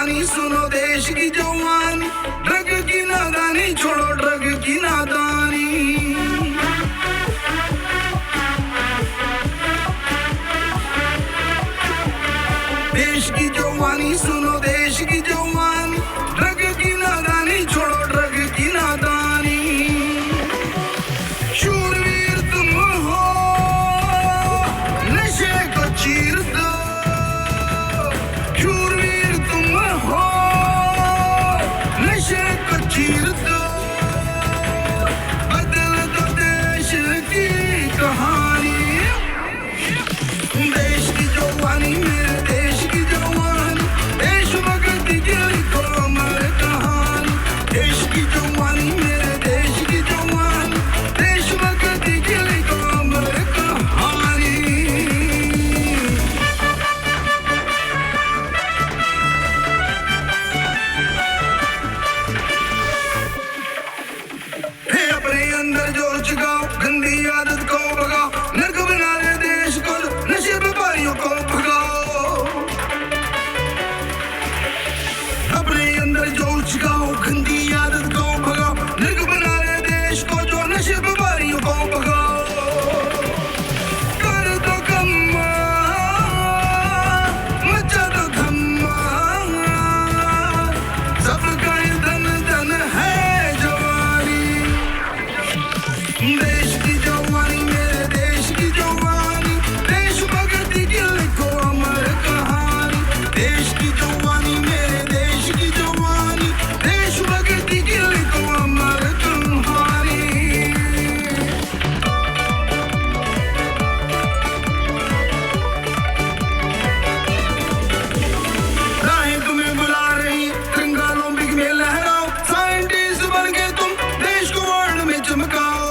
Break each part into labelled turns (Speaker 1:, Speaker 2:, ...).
Speaker 1: जवानी सुनो देश की जवानी, ड्रग की नादानी छोड़ो ड्रग की नादानी। देश की जवानी सुनो देश की जवानी, ड्रग की नादानी छोड़ो ड्रग की नादानी। शूरवीर तुम हो नशे को चीर दो, शूरवीर तुम हो नशे को चीर दो, बदल दो देश की कहानी। देश की जवानी मेरे देश की जवानी, देशभक्ति की लिखो अमर कहानी। देश की जवानी मेरे देश की जवानी, देशभक्ति की लिखो अमर कहानी। हे अपने अंदर जोर जगाओ, गंदी आदत को भगाओ, नर्क बना रहे देश को नशे व्यापारियों को भगाओ। अपने अंदर जोर जगाओ, गंदी आदत को भगाओ, नर्क बना रहे देश को जो नशे व्यापारियों को भगाओ। कर दो कम्मा, मचा दो धम्मा, सबका ये धन धन है जवानी। देश की जवानी मेरे देश की जवानी, देशभक्ति की लिखो अमर कहानी। देश की जवानी मेरे देश की जवानी, देशभक्ति की लिखो अमर कहानी। राहें तुम्हें बुला रही, तिरंगा ओलंपिक में लहराओ, साइंटिस्ट बन के तुम देश को वर्ल्ड में चमकाओ।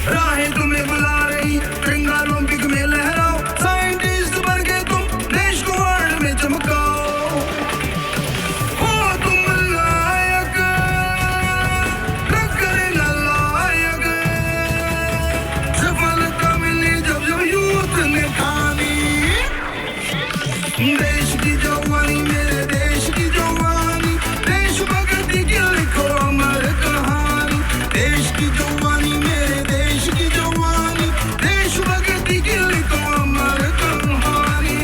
Speaker 1: राहें तुम्हें बुला रही, तिरंगा ओलंपिक में लहराओ, साइंटिस्ट बन के तुम देश को वर्ल्ड में चमकाओ। हो तुम लायक, टक्कर न लायक, सफलता मिली जब जब यूथ ने ठानी। देश की जवानी मेरे देश की जवानी, देशभक्ति की लिखो अमर कहानी। देश की जवानी मेरे देश की जवानी, देशभक्ति की लिखो अमर कहानी।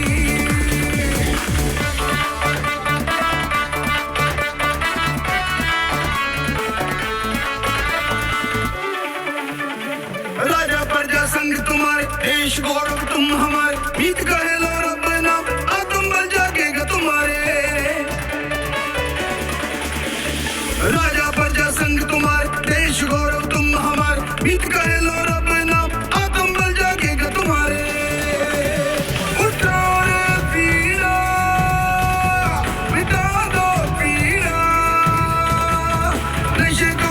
Speaker 1: राजा प्रजा संघ तुम्हारे, देश गौरव तुम हमारे, मीत कहे लो रब नाम, आत्म बल जागेगा तुम्हारे। राजा प्रजा संघ तुम्हारे, देश गौरव तुम हमारे, मीत कहे लो रब नाम, आत्म बल जागेगा तुम्हारे। उठो रे वीरा, मिटा दो पीड़ा, नशे को